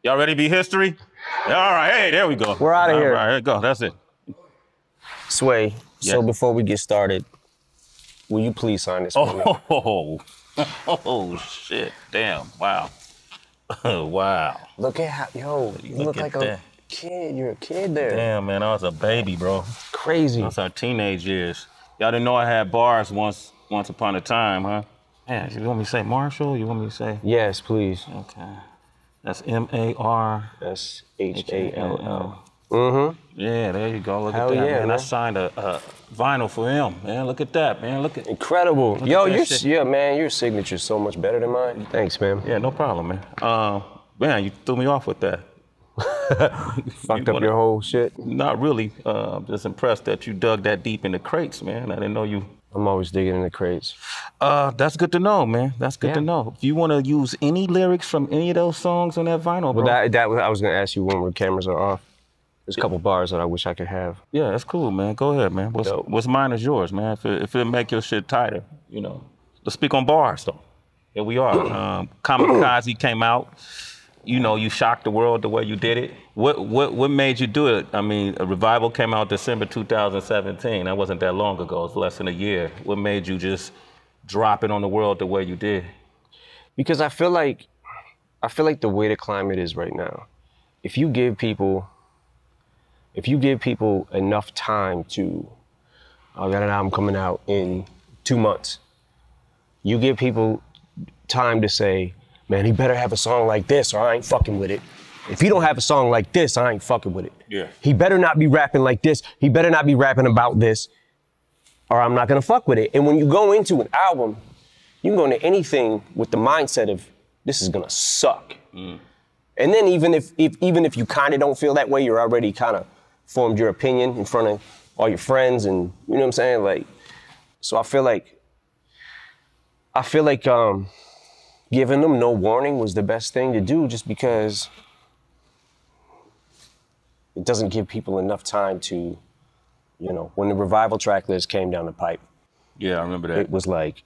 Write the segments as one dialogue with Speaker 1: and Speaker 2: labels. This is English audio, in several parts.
Speaker 1: Y'all ready to be history? All right, hey, there we go.
Speaker 2: We're out of here.
Speaker 1: All right, there you go, that's it.
Speaker 2: Sway,
Speaker 1: Yes.
Speaker 2: so before we get started, will you please sign this for me?
Speaker 1: Oh, shit, damn, wow. Wow.
Speaker 2: Look at how, yo, you look like a kid. You're a kid there.
Speaker 1: Damn, man, I was a baby, bro.
Speaker 2: Crazy.
Speaker 1: That's our teenage years. Y'all didn't know I had bars once upon a time, huh? Man, you want me to say Marshall? You want me to say?
Speaker 2: Yes, please.
Speaker 1: Okay. That's M-A-R.
Speaker 2: That's H-A-L-L.
Speaker 1: Yeah, there you go. Look
Speaker 2: Hell
Speaker 1: at that,
Speaker 2: yeah,
Speaker 1: man.
Speaker 2: man.
Speaker 1: I signed a vinyl for him, man. Look at that, man. Look at.
Speaker 2: Incredible.
Speaker 1: Look
Speaker 2: Yo,
Speaker 1: at that shit.
Speaker 2: man, your signature's so much better than mine. Thanks, man.
Speaker 1: Yeah, no problem, man. Man, you threw me off with that.
Speaker 2: Fucked up your whole shit?
Speaker 1: Not really. I'm just impressed that you dug that deep in the crates, man. I didn't know you.
Speaker 2: I'm always digging in the crates.
Speaker 1: That's good to know, man. That's good to know. If you want to use any lyrics from any of those songs on that vinyl, bro.
Speaker 2: I was gonna ask you when the cameras are off. There's a couple bars that I wish I could have.
Speaker 1: Yeah, that's cool, man. Go ahead, man. What's mine is yours, man. If it make your shit tighter, you know. Let's speak on bars, though. Here we are. Kamikaze came out. You know, you shocked the world the way you did it. What made you do it? I mean, a Revival came out December 2017. That wasn't that long ago. It's less than a year. What made you just drop it on the world the way you did?
Speaker 2: Because I feel like the way the climate is right now, if you give people enough time to, I got an album coming out in 2 months. You give people time to say, man, he better have a song like this or I ain't fucking with it. If he don't have a song like this, I ain't fucking with it.
Speaker 1: Yeah.
Speaker 2: He better not be rapping like this. He better not be rapping about this or I'm not gonna fuck with it. And when you go into an album, you can go into anything with the mindset of this is gonna suck. And then even if you kind of don't feel that way, you're already kind of formed your opinion in front of all your friends and you know what I'm saying? Like, so I feel like giving them no warning was the best thing to do just because it doesn't give people enough time to, you know, when the Revival track list came down the pipe.
Speaker 1: Yeah, I remember that.
Speaker 2: It was like,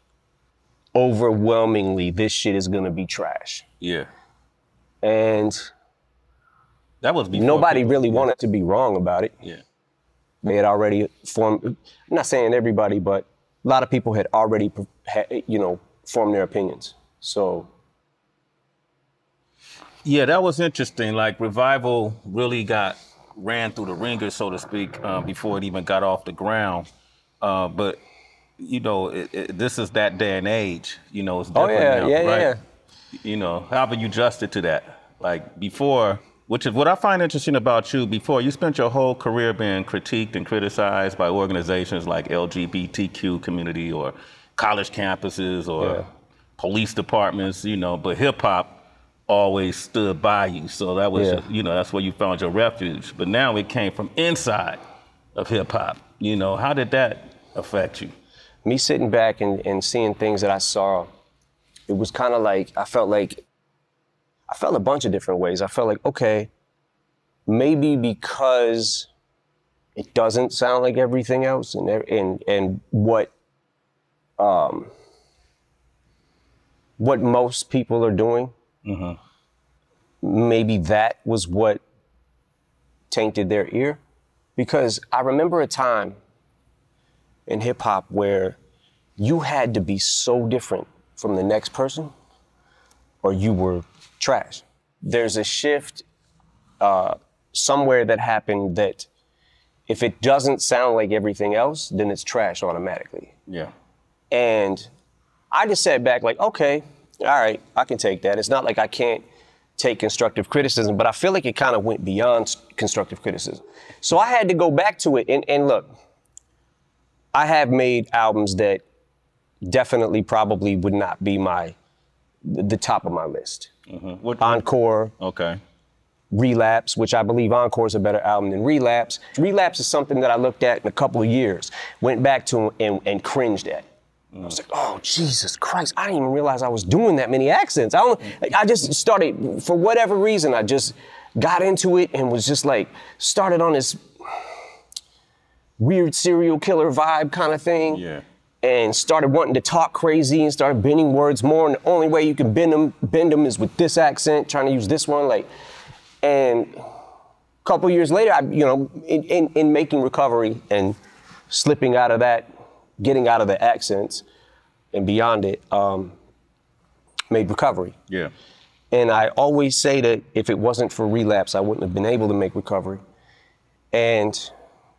Speaker 2: overwhelmingly, this shit is gonna be trash.
Speaker 1: Yeah.
Speaker 2: And
Speaker 1: that was before
Speaker 2: nobody really wanted to be wrong about it.
Speaker 1: Yeah.
Speaker 2: They had already formed, I'm not saying everybody, but a lot of people had already, you know, formed their opinions. So.
Speaker 1: Yeah, that was interesting. Like Revival really ran through the ringer, so to speak, before it even got off the ground. But, you know, this is that day and age. You know, it's different now, right?
Speaker 2: Yeah.
Speaker 1: You know, how have you adjusted to that? Like before, which is what I find interesting about you, before you spent your whole career being critiqued and criticized by organizations like LGBTQ community or college campuses or police departments, you know, but hip hop always stood by you. So that was, you know, that's where you found your refuge. But now it came from inside of hip hop. You know, how did that affect you?
Speaker 2: Me sitting back and seeing things that I saw, it was kind of like, I felt a bunch of different ways. I felt like, okay, maybe because it doesn't sound like everything else and what most people are doing, maybe that was what tainted their ear. Because I remember a time in hip hop where you had to be so different from the next person or you were trash. There's a shift somewhere that happened that if it doesn't sound like everything else, then it's trash automatically.
Speaker 1: Yeah.
Speaker 2: And I just sat back like, okay, all right, I can take that. It's not like I can't take constructive criticism, but I feel like it kind of went beyond constructive criticism. So I had to go back to it and look, I have made albums that definitely probably would not be the top of my list. Encore.
Speaker 1: Okay.
Speaker 2: Relapse, which I believe Encore is a better album than Relapse. Relapse is something that I looked at in a couple of years, went back to and cringed at. I was like, oh, Jesus Christ, I didn't even realize I was doing that many accents. I just started, for whatever reason, I just got into it and was just like, started on this weird serial killer vibe kind of thing.
Speaker 1: Yeah.
Speaker 2: And started wanting to talk crazy and started bending words more. And the only way you can bend them is with this accent, trying to use this one. Like, And a couple years later, in making recovery and slipping out of that, getting out of the accents and beyond it, made recovery.
Speaker 1: Yeah.
Speaker 2: And I always say that if it wasn't for relapse, I wouldn't have been able to make recovery. And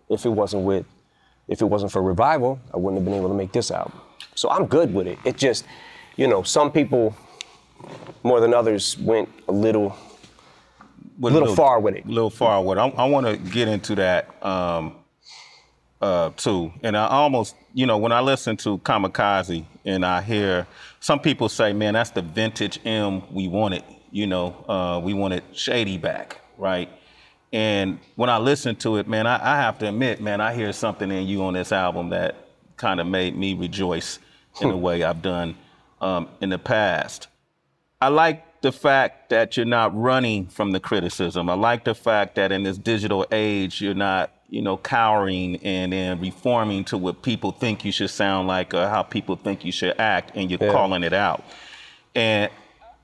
Speaker 2: if it wasn't for revival, I wouldn't have been able to make this album. So I'm good with it. It just, some people more than others went a little far with it.
Speaker 1: A little far with it. I want to get into that too. And I almost, when I listen to Kamikaze and I hear some people say, man, that's the vintage M we wanted. We wanted Shady back, right? And when I listen to it, man, I have to admit, man, I hear something in you on this album that kind of made me rejoice in a way I've done in the past. I like the fact that you're not running from the criticism. I like the fact that in this digital age, you're not, cowering and then reforming to what people think you should sound like or how people think you should act, and you're calling it out. And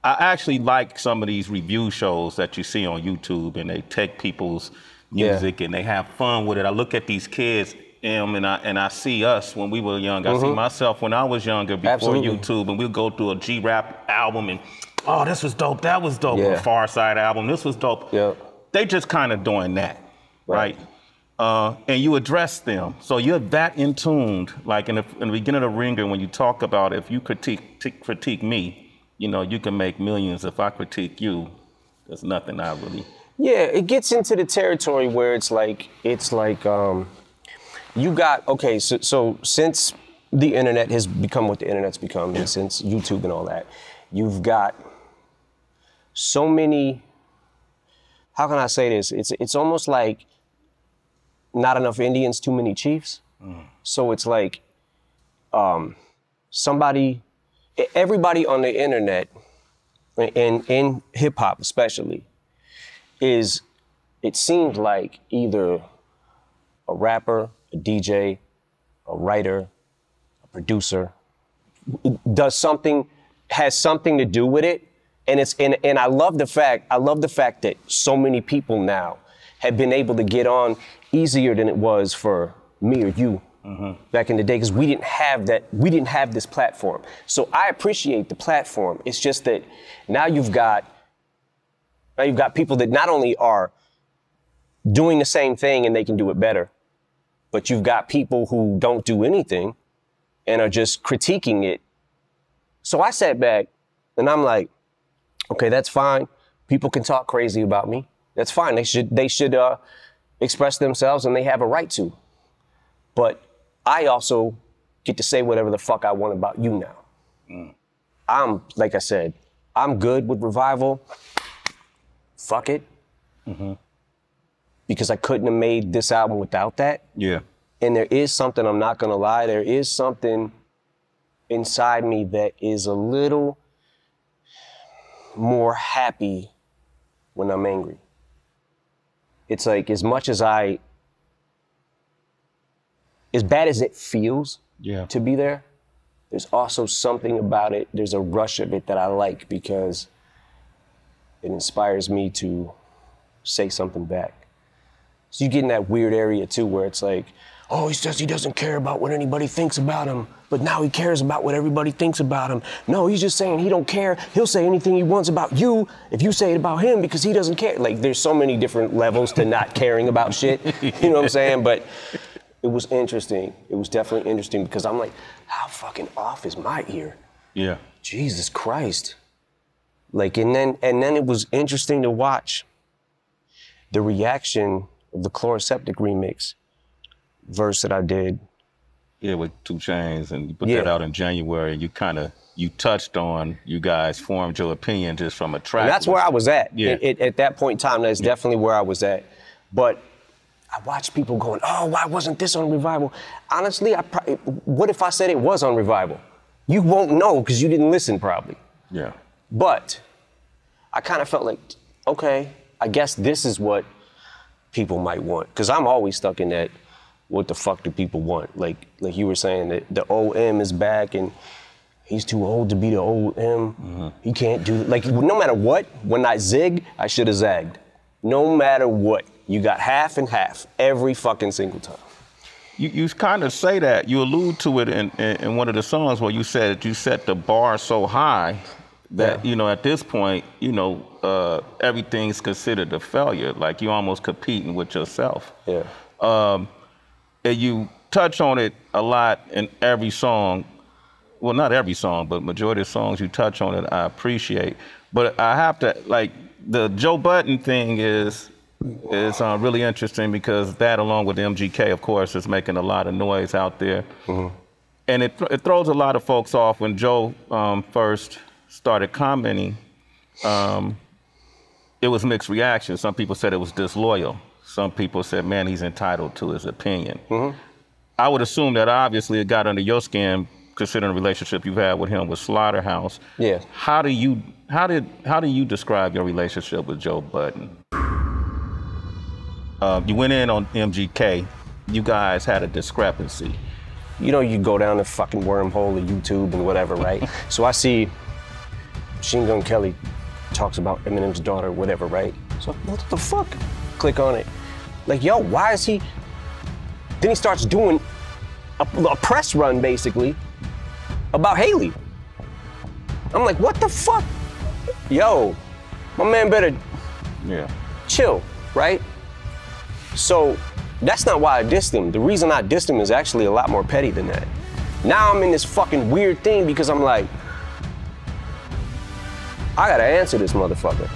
Speaker 1: I actually like some of these review shows that you see on YouTube, and they take people's music and they have fun with it. I look at these kids, and I see us when we were young. I see myself when I was younger before YouTube, and we'll go through a G-Rap album and, oh, this was dope, that was dope. A Far Side album, this was dope. They just kind of doing that, right? And you address them. So you're that in tuned, like in the beginning of The Ringer, when you talk about if you critique me, you can make millions. If I critique you, there's nothing I really.
Speaker 2: Yeah, it gets into the territory where it's like you got, okay, so since the internet has become what the internet's become, and since YouTube and all that, you've got so many, how can I say this? It's almost like not enough Indians, too many chiefs. So it's like everybody on the internet, and in hip hop especially, it seems like either a rapper, a DJ, a writer, a producer, has something to do with it. And I love the fact that so many people now have been able to get on easier than it was for me or you back in the day, because we didn't have this platform. So I appreciate the platform. It's just that now you've got people that not only are doing the same thing and they can do it better, but you've got people who don't do anything and are just critiquing it. So I sat back and I'm like, okay, that's fine. People can talk crazy about me. That's fine. They should express themselves, and they have a right to. But I also get to say whatever the fuck I want about you now. Like I said, I'm good with revival. Fuck it. Because I couldn't have made this album without that.
Speaker 1: Yeah.
Speaker 2: And there is something, I'm not gonna lie, there is something inside me that is a little more happy when I'm angry. It's like, as bad as it feels to be there, there's also something about it, there's a rush of it that I like, because it inspires me to say something back. So you get in that weird area too, where it's like, oh, he says he doesn't care about what anybody thinks about him, but now he cares about what everybody thinks about him. No, he's just saying he don't care. He'll say anything he wants about you if you say it about him, because he doesn't care. Like, there's so many different levels to not caring about shit. You know what I'm saying? But it was interesting. It was definitely interesting, because I'm like, how fucking off is my ear?
Speaker 1: Yeah.
Speaker 2: Jesus Christ. Like, and then it was interesting to watch the reaction of the Chloroseptic remix verse that I did.
Speaker 1: Yeah, with 2 Chainz, and you put that out in January, and you touched on, you guys formed your opinion just from a track.
Speaker 2: And that's where I was at. Yeah. At that point in time, that's definitely where I was at. But I watched people going, oh, why wasn't this on Revival? Honestly, what if I said it was on Revival? You won't know, because you didn't listen probably.
Speaker 1: Yeah.
Speaker 2: But I kind of felt like, okay, I guess this is what people might want. Because I'm always stuck in that, what the fuck do people want? Like you were saying, that the old M is back and he's too old to be the old M. He can't do, like, no matter what, when I zigged, I should have zagged. No matter what, you got half and half every fucking single time.
Speaker 1: You kind of say that. You allude to it in one of the songs where you said that you set the bar so high that, you know, at this point, you know, everything's considered a failure. Like you're almost competing with yourself.
Speaker 2: Yeah.
Speaker 1: And you touch on it a lot in every song. Well, not every song, but majority of songs you touch on it, I appreciate. But I have to, like, the Joe Budden thing is really interesting because that, along with MGK, of course, is making a lot of noise out there. Mm-hmm. And it throws a lot of folks off. When Joe first started commenting, it was mixed reactions. Some people said it was disloyal. Some people said, man, he's entitled to his opinion. Mm-hmm. I would assume that obviously it got under your skin, considering the relationship you've had with him with Slaughterhouse.
Speaker 2: Yeah.
Speaker 1: How do you describe your relationship with Joe Budden? You went in on MGK. You guys had a discrepancy.
Speaker 2: You know, you go down the fucking wormhole of YouTube and whatever, right? So I see Machine Gun Kelly talks about Eminem's daughter, whatever, right? So what the fuck? Click on it. Like, yo, why is he? Then he starts doing a press run, basically, about Haley. I'm like, what the fuck? Yo, my man better chill, right? So that's not why I dissed him. The reason I dissed him is actually a lot more petty than that. Now I'm in this fucking weird thing because I'm like, I gotta answer this motherfucker.